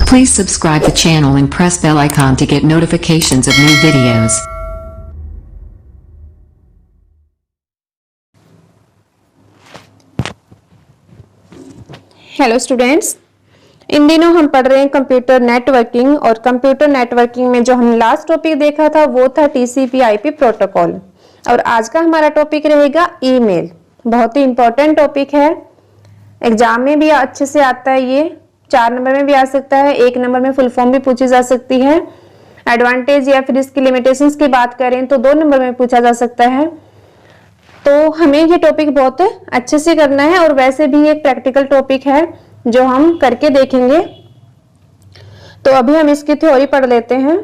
Please subscribe the channel and press bell icon to get notifications of new videos. Hello students, इन दिनों हम पढ़ रहे हैं कंप्यूटर नेटवर्किंग। और कंप्यूटर नेटवर्किंग में जो हम लास्ट टॉपिक देखा था वो था टीसीपी/आईपी प्रोटोकॉल। और आज का हमारा टॉपिक रहेगा ईमेल। बहुत ही इंपॉर्टेंट टॉपिक है, एग्जाम में भी अच्छे से आता है। ये 4 नंबर में भी आ सकता है, 1 नंबर में फुल फॉर्म भी पूछी जा सकती है। एडवांटेज या फिर इसकी लिमिटेशंस की बात करें तो 2 नंबर में पूछा जा सकता है। तो हमें ये टॉपिक बहुत अच्छे से करना है और वैसे भी एक प्रैक्टिकल टॉपिक है जो हम करके देखेंगे। तो अभी हम इसकी थ्योरी पढ़ लेते हैं।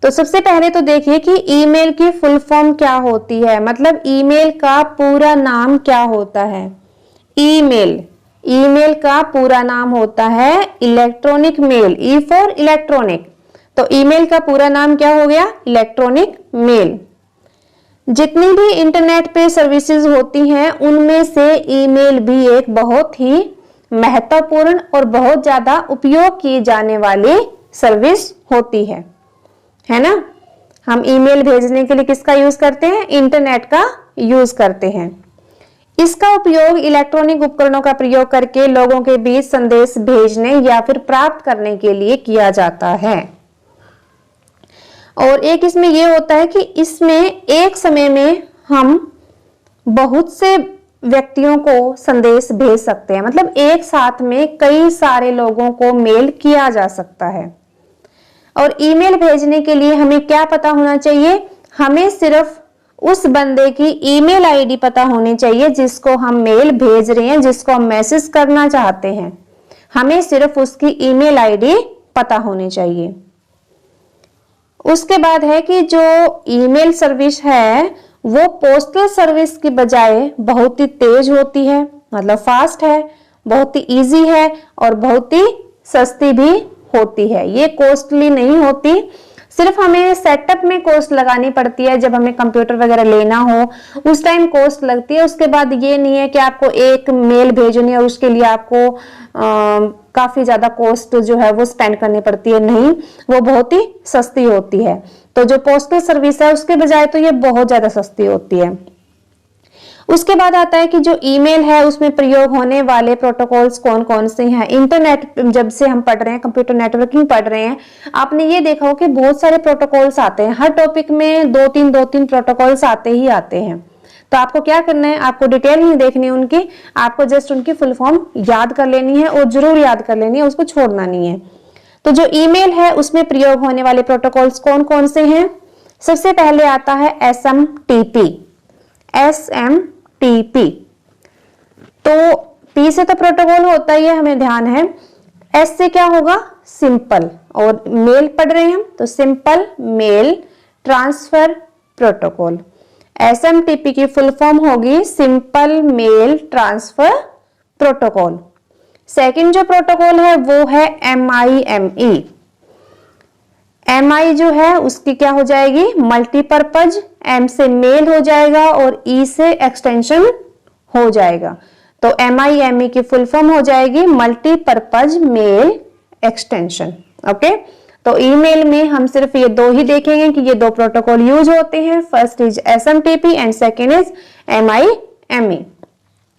तो सबसे पहले तो देखिए कि ईमेल की फुल फॉर्म क्या होती है, मतलब ईमेल का पूरा नाम क्या होता है। ईमेल का पूरा नाम होता है electronic mail, e for electronic. तो ईमेल का पूरा नाम क्या हो गया? Electronic mail. जितनी भी इंटरनेट पे सर्विसेज होती हैं उनमें से ईमेल भी एक बहुत ही महत्वपूर्ण और बहुत ज्यादा उपयोग की जाने वाली सर्विस होती है ना। हम ईमेल भेजने के लिए किसका यूज करते हैं? इंटरनेट का यूज करते हैं। इसका उपयोग इलेक्ट्रॉनिक उपकरणों का प्रयोग करके लोगों के बीच संदेश भेजने या फिर प्राप्त करने के लिए किया जाता है। और एक इसमें यह होता है कि इसमें एक समय में हम बहुत से व्यक्तियों को संदेश भेज सकते हैं, मतलब एक साथ में कई सारे लोगों को मेल किया जा सकता है। और ईमेल भेजने के लिए हमें क्या पता होना चाहिए? हमें सिर्फ उस बंदे की ईमेल आईडी पता होनी चाहिए जिसको हम मेल भेज रहे हैं, जिसको हम मैसेज करना चाहते हैं। हमें सिर्फ उसकी ईमेल आईडी पता होनी चाहिए। उसके बाद है कि जो ईमेल सर्विस है वो पोस्टल सर्विस की बजाय बहुत ही तेज होती है, मतलब फास्ट है, बहुत ही इजी है और बहुत ही सस्ती भी होती है। ये कॉस्टली नहीं होती, सिर्फ हमें सेटअप में कॉस्ट लगानी पड़ती है। जब हमें कंप्यूटर वगैरह लेना हो उस टाइम कॉस्ट लगती है। उसके बाद ये नहीं है कि आपको एक मेल भेजनी है और उसके लिए आपको काफी ज्यादा कॉस्ट जो है वो स्पेंड करनी पड़ती है। नहीं, वो बहुत ही सस्ती होती है। तो जो पोस्टल सर्विस है उसके बजाय तो ये बहुत ज्यादा सस्ती होती है। उसके बाद आता है कि जो ईमेल है उसमें प्रयोग होने वाले प्रोटोकॉल्स कौन कौन से हैं। इंटरनेट जब से हम पढ़ रहे हैं, कंप्यूटर नेटवर्किंग पढ़ रहे हैं, आपने ये देखा हो कि बहुत सारे प्रोटोकॉल्स आते हैं। हर टॉपिक में 2-3 प्रोटोकॉल्स आते ही आते हैं। तो आपको क्या करना है? आपको डिटेल नहीं देखनी उनकी, आपको जस्ट उनकी फुल फॉर्म याद कर लेनी है और जरूर याद कर लेनी है, उसको छोड़ना नहीं है। तो जो ईमेल है उसमें प्रयोग होने वाले प्रोटोकॉल्स कौन कौन से हैं? सबसे पहले आता है SMTP। तो P से तो प्रोटोकॉल होता ही है, हमें ध्यान है। S से क्या होगा? सिंपल। और मेल पढ़ रहे हैं हम तो simple mail transfer protocol. SMTP की फुल फॉर्म होगी simple mail transfer protocol. Second जो प्रोटोकॉल है वो है MIME। MI जो है उसकी क्या हो जाएगी? मल्टीपर्पज। M से मेल हो जाएगा और E से एक्सटेंशन हो जाएगा। तो MIME की फुल फॉर्म हो जाएगी मल्टीपर्पज मेल एक्सटेंशन। ओके, तो ईमेल में हम सिर्फ ये 2 ही देखेंगे कि ये 2 प्रोटोकॉल यूज होते हैं। First is SMTP and second is MIME।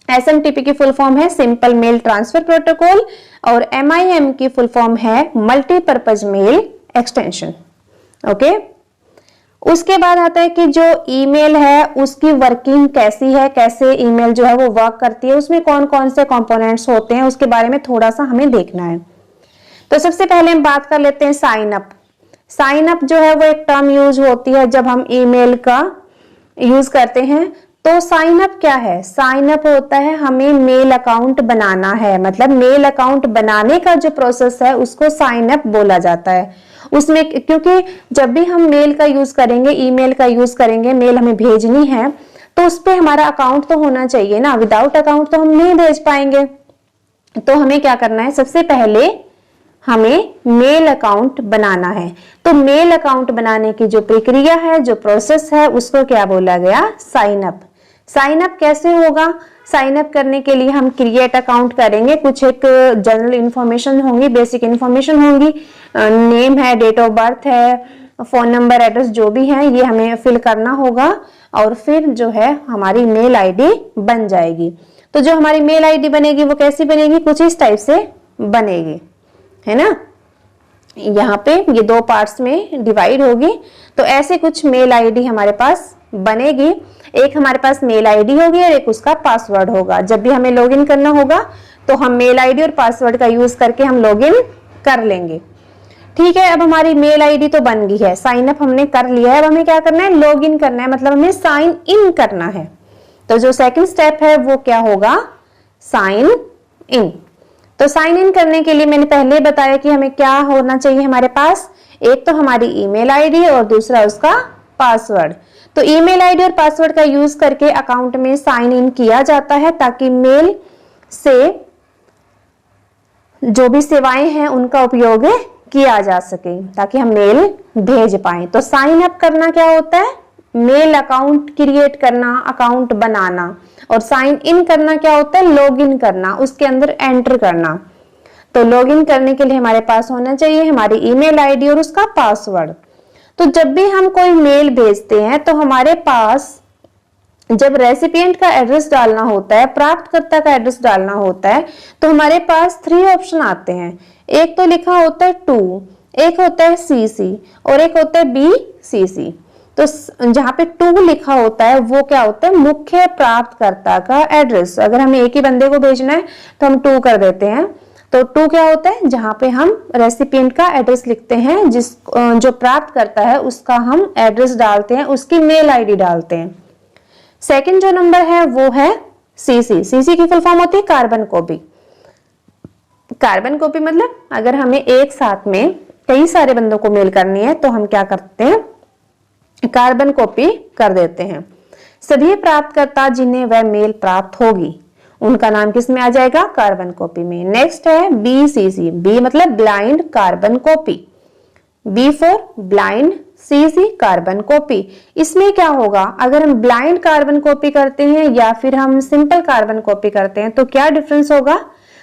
SMTP की फुल फॉर्म है सिंपल मेल ट्रांसफर प्रोटोकॉल और MIME की फुल फॉर्म है मल्टीपर्पज मेल एक्सटेंशन। ओके, उसके बाद आता है कि जो ईमेल है उसकी वर्किंग कैसी है, कैसे ईमेल जो है वो वर्क करती है, उसमें कौन कौन से कंपोनेंट्स होते हैं, उसके बारे में थोड़ा सा हमें देखना है। तो सबसे पहले हम बात कर लेते हैं साइन अप। साइन अप जो है वो एक टर्म यूज होती है जब हम ईमेल का यूज करते हैं। तो साइन अप क्या है? साइन अप होता है हमें मेल अकाउंट बनाना है, मतलब मेल अकाउंट बनाने का जो प्रोसेस है उसको साइन अप बोला जाता है। उसमें क्योंकि जब भी हम मेल का यूज करेंगे, ईमेल का यूज करेंगे, मेल हमें भेजनी है तो उस पे हमारा अकाउंट तो होना चाहिए ना। विदाउट अकाउंट तो हम नहीं भेज पाएंगे। तो हमें क्या करना है? सबसे पहले हमें मेल अकाउंट बनाना है। तो मेल अकाउंट बनाने की जो प्रक्रिया है, जो प्रोसेस है, उसको क्या बोला गया? Sign up. साइन अप कैसे होगा? साइन अप करने के लिए हम क्रिएट अकाउंट करेंगे, कुछ एक जनरल इंफॉर्मेशन होंगी, बेसिक इंफॉर्मेशन होंगी, नेम है, डेट ऑफ बर्थ है, फोन नंबर, एड्रेस जो भी है ये हमें फिल करना होगा और फिर जो है हमारी मेल आईडी बन जाएगी। तो जो हमारी मेल आईडी बनेगी वो कैसी बनेगी, कुछ इस टाइप से बनेगी, है ना। यहाँ पे ये 2 पार्ट्स में डिवाइड होगी। तो ऐसे कुछ मेल आईडी हमारे पास बनेगी। एक हमारे पास मेल आईडी होगी और एक उसका पासवर्ड होगा। जब भी हमें लॉगिन करना होगा तो हम मेल आईडी और पासवर्ड का यूज करके हम लॉगिन कर लेंगे। ठीक है, अब हमारी मेल आईडी तो बन गई है, साइन अप हमने कर लिया है। अब हमें क्या करना है, लॉगिन करना है, मतलब हमें साइन इन करना है। तो जो सेकंड स्टेप है वो क्या होगा, साइन इन। तो साइन इन करने के लिए मैंने पहले बताया कि हमें क्या होना चाहिए हमारे पास, एक तो हमारी ईमेल आईडी और दूसरा उसका पासवर्ड। तो ईमेल आईडी और पासवर्ड का यूज करके अकाउंट में साइन इन किया जाता है ताकि मेल से जो भी सेवाएं हैं उनका उपयोग किया जा सके, ताकि हम मेल भेज पाएं। तो साइन अप करना क्या होता है, मेल अकाउंट क्रिएट करना, अकाउंट बनाना, और साइन इन करना क्या होता है, लॉगिन करना, उसके अंदर एंटर करना। तो लॉगिन करने के लिए हमारे पास होना चाहिए हमारी ईमेल आईडी और उसका पासवर्ड। तो जब भी हम कोई मेल भेजते हैं तो हमारे पास जब रेसिपिएंट का एड्रेस डालना होता है, प्राप्तकर्ता का एड्रेस डालना होता है, तो हमारे पास 3 ऑप्शन आते हैं। एक तो लिखा होता है टू, एक होता है सीसी और एक होता है बीसीसी। तो जहां पे टू लिखा होता है वो क्या होता है, मुख्य प्राप्तकर्ता का एड्रेस। अगर हमें एक ही बंदे को भेजना है तो हम टू कर देते हैं। तो टू क्या होता है, जहां पे हम रेसिपिएंट का एड्रेस लिखते हैं, जो प्राप्त करता है उसका हम एड्रेस डालते हैं, उसकी मेल आईडी डालते हैं। सेकंड जो नंबर है वो है सीसी। सीसी की फुल फॉर्म होती है कार्बन कॉपी। कार्बन कॉपी मतलब अगर हमें एक साथ में कई सारे बंदों को मेल करनी है तो हम क्या करते हैं, कार्बन कॉपी कर देते हैं। सभी प्राप्तकर्ता जिन्हें वह मेल प्राप्त होगी उनका नाम किस में आ जाएगा, कार्बन कॉपी में। नेक्स्ट है बीसीसी। बी मतलब blind carbon copy, B for blind, CC carbon copy. इसमें क्या होगा, अगर हम ब्लाइंड कार्बन कॉपी करते हैं या फिर हम सिंपल कार्बन कॉपी करते हैं तो क्या डिफरेंस होगा।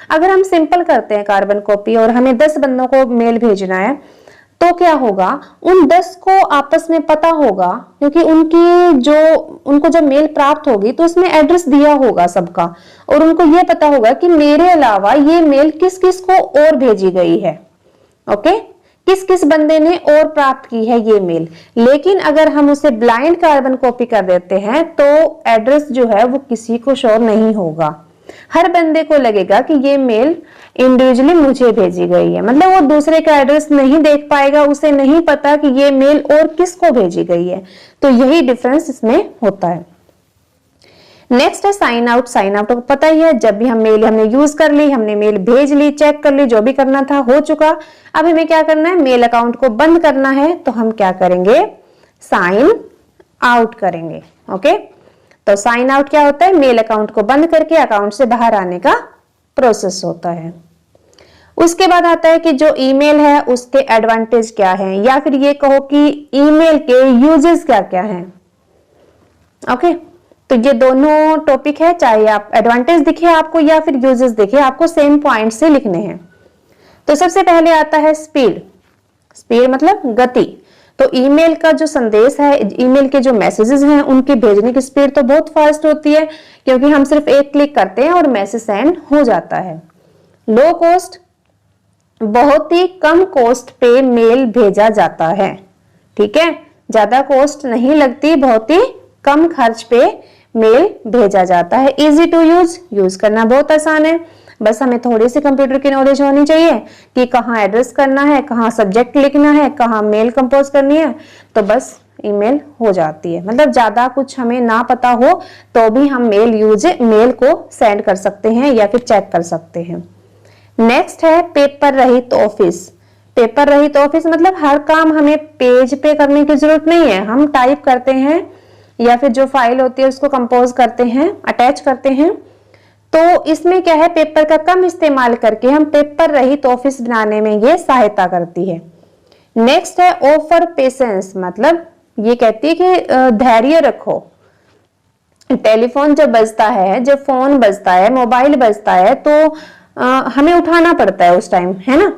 अगर हम सिंपल करते हैं कार्बन कॉपी और हमें 10 बंदों को मेल भेजना है तो क्या होगा, उन 10 को आपस में पता होगा, क्योंकि उनको जब मेल प्राप्त होगी तो उसमें एड्रेस दिया होगा सबका, और उनको ये पता होगा कि मेरे अलावा ये मेल किस किस को और भेजी गई है। ओके, किस किस बंदे ने और प्राप्त की है ये मेल। लेकिन अगर हम उसे ब्लाइंड कार्बन कॉपी कर देते हैं तो एड्रेस जो है वो किसी को शो नहीं होगा। हर बंदे को लगेगा कि ये मेल इंडिविजुअली मुझे भेजी गई है, मतलब वो दूसरे का एड्रेस नहीं देख पाएगा, उसे नहीं पता कि ये मेल और किसको भेजी गई है। तो यही डिफरेंस इसमें होता है। नेक्स्ट है साइन आउट। साइन आउट को पता ही है, जब भी हम मेल हमने यूज कर ली, हमने मेल भेज ली, चेक कर ली, जो भी करना था हो चुका। अब हमें क्या करना है, मेल अकाउंट को बंद करना है, तो हम क्या करेंगे, साइन आउट करेंगे। ओके, तो साइन आउट क्या होता है, मेल अकाउंट को बंद करके अकाउंट से बाहर आने का प्रोसेस होता है। उसके बाद आता है कि जो ईमेल है उसके एडवांटेज क्या है, या फिर ये कहो कि ईमेल के यूजेस क्या क्या हैं। ओके, तो ये दोनों टॉपिक है, चाहे आप एडवांटेज दिखे आपको या फिर यूजेस दिखे, आपको सेम पॉइंट से लिखने हैं। तो सबसे पहले आता है स्पीड। स्पीड मतलब गति। तो ईमेल का जो संदेश है, ईमेल के जो मैसेजेस हैं उनकी भेजने की स्पीड तो बहुत फास्ट होती है, क्योंकि हम सिर्फ एक क्लिक करते हैं और मैसेज सेंड हो जाता है। लो कॉस्ट, बहुत ही कम कॉस्ट पे मेल भेजा जाता है। ठीक है, ज्यादा कॉस्ट नहीं लगती, बहुत ही कम खर्च पे मेल भेजा जाता है। इजी टू यूज करना बहुत आसान है, बस हमें थोड़ी सी कंप्यूटर की नॉलेज होनी चाहिए कि कहाँ एड्रेस करना है, कहाँ सब्जेक्ट लिखना है, कहाँ मेल कंपोज करनी है, तो बस ईमेल हो जाती है। मतलब ज्यादा कुछ हमें ना पता हो तो भी हम मेल को सेंड कर सकते हैं या फिर चेक कर सकते हैं। नेक्स्ट है पेपर रहित ऑफिस। पेपर रहित ऑफिस मतलब हर काम हमें पेज पे करने की जरूरत नहीं है, हम टाइप करते हैं या फिर जो फाइल होती है उसको कंपोज करते हैं, अटैच करते हैं। तो इसमें क्या है, पेपर का कम इस्तेमाल करके हम पेपर रहित ऑफिस बनाने में ये सहायता करती है। नेक्स्ट है ऑफर पेशेंस, मतलब ये कहती है कि धैर्य रखो, टेलीफोन जब बजता है, जब फोन बजता है, मोबाइल बजता है, तो हमें उठाना पड़ता है उस टाइम, है ना।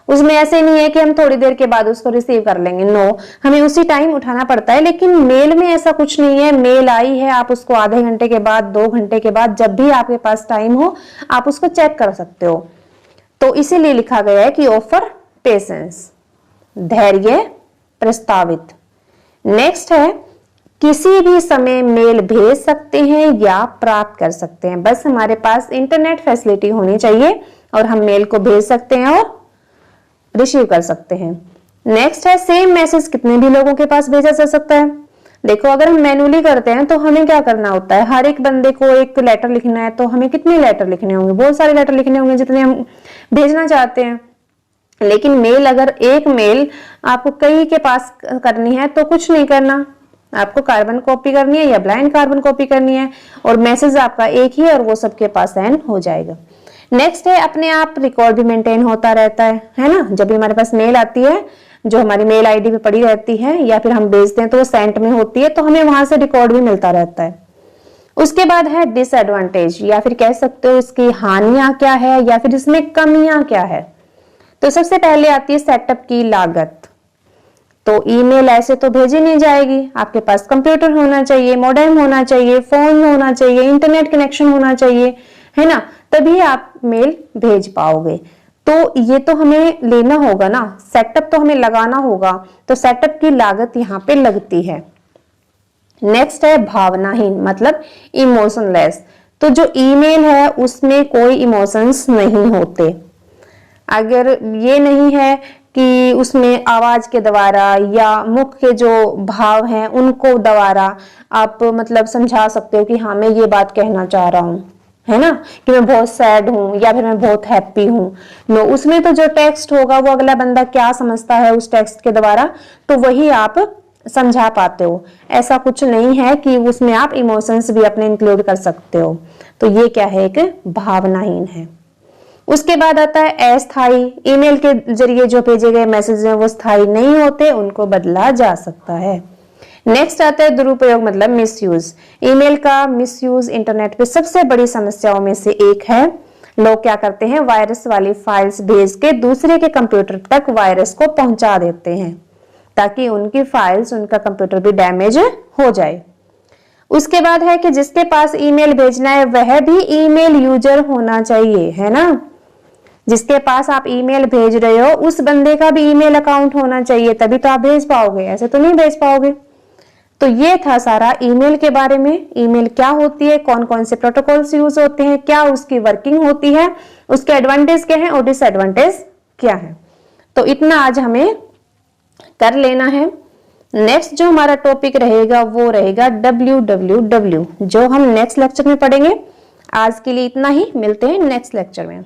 उसमें ऐसे नहीं है कि हम थोड़ी देर के बाद उसको रिसीव कर लेंगे, नो, हमें उसी टाइम उठाना पड़ता है। लेकिन मेल में ऐसा कुछ नहीं है, मेल आई है, आप उसको आधे घंटे के बाद, 2 घंटे के बाद, जब भी आपके पास टाइम हो आप उसको चेक कर सकते हो। तो इसीलिए लिखा गया है कि ऑफर पेशेंस, धैर्य प्रस्तावित। नेक्स्ट है, किसी भी समय मेल भेज सकते हैं या प्राप्त कर सकते हैं, बस हमारे पास इंटरनेट फैसिलिटी होनी चाहिए और हम मेल को भेज सकते हैं और रिसीव कर सकते हैं। नेक्स्ट है, सेम मैसेज कितने भी लोगों के पास भेजा जा सकता है। देखो, अगर हम मैनुअली करते हैं तो हमें क्या करना होता है, हर एक बंदे को एक लेटर लिखना है, तो हमें कितने लेटर लिखने होंगे, बहुत सारे लेटर लिखने होंगे जितने हम भेजना चाहते हैं। लेकिन मेल, अगर एक मेल आपको कई के पास करनी है तो कुछ नहीं करना, आपको कार्बन कॉपी करनी है या ब्लाइंड कार्बन कॉपी करनी है और मैसेज आपका एक ही और वो सबके पास सेंड हो जाएगा। नेक्स्ट है, अपने आप रिकॉर्ड भी मेंटेन होता रहता है ना। जब भी हमारे पास मेल आती है, जो हमारी मेल आईडी पे पड़ी रहती है या फिर हम भेजते हैं तो वो सेंट में होती है, तो हमें वहां से रिकॉर्ड भी मिलता रहता है। उसके बाद है डिसएडवांटेज, या फिर कह सकते हो इसकी हानियां क्या है या फिर इसमें कमियां क्या है। तो सबसे पहले आती है सेटअप की लागत। तो ईमेल ऐसे तो भेजी नहीं जाएगी, आपके पास कंप्यूटर होना चाहिए, मॉडेम होना चाहिए, फोन होना चाहिए, इंटरनेट कनेक्शन होना चाहिए, है ना, तभी आप मेल भेज पाओगे। तो ये तो हमें लेना होगा ना, सेटअप तो हमें लगाना होगा, तो सेटअप की लागत यहाँ पे लगती है। नेक्स्ट है भावनाहीन, मतलब इमोशनलेस। तो जो ईमेल है उसमें कोई इमोशंस नहीं होते। अगर ये नहीं है कि उसमें आवाज के द्वारा या मुख के जो भाव हैं उनको द्वारा आप मतलब समझा सकते हो कि हाँ मैं ये बात कहना चाह रहा हूँ, है ना, कि मैं बहुत सैड हूं या फिर मैं बहुत हैप्पी हूं। नो, उसमें तो जो टेक्स्ट होगा वो अगला बंदा क्या समझता है उस टेक्स्ट के द्वारा, तो वही आप समझा पाते हो। ऐसा कुछ नहीं है कि उसमें आप इमोशंस भी अपने इंक्लूड कर सकते हो। तो ये क्या है, एक भावनाहीन है। उसके बाद आता है अस्थायी। ईमेल के जरिए जो भेजे गए मैसेज हैं वो स्थायी नहीं होते, उनको बदला जा सकता है। नेक्स्ट आता है दुरुपयोग, मतलब मिसयूज। ईमेल का मिसयूज इंटरनेट पे सबसे बड़ी समस्याओं में से एक है। लोग क्या करते हैं, वायरस वाली फाइल्स भेज के दूसरे के कंप्यूटर तक वायरस को पहुंचा देते हैं ताकि उनकी फाइल्स, उनका कंप्यूटर भी डैमेज हो जाए। उसके बाद है कि जिसके पास ईमेल भेजना है वह भी ईमेल यूजर होना चाहिए, है ना। जिसके पास आप ईमेल भेज रहे हो उस बंदे का भी ईमेल अकाउंट होना चाहिए, तभी तो आप भेज पाओगे, ऐसे तो नहीं भेज पाओगे। तो ये था सारा ईमेल के बारे में। ईमेल क्या होती है, कौन कौन से प्रोटोकॉल्स यूज होते हैं, क्या उसकी वर्किंग होती है, उसके एडवांटेज क्या है और डिसएडवांटेज क्या है। तो इतना आज हमें कर लेना है। नेक्स्ट जो हमारा टॉपिक रहेगा वो रहेगा www, जो हम नेक्स्ट लेक्चर में पढ़ेंगे। आज के लिए इतना ही, मिलते हैं नेक्स्ट लेक्चर में।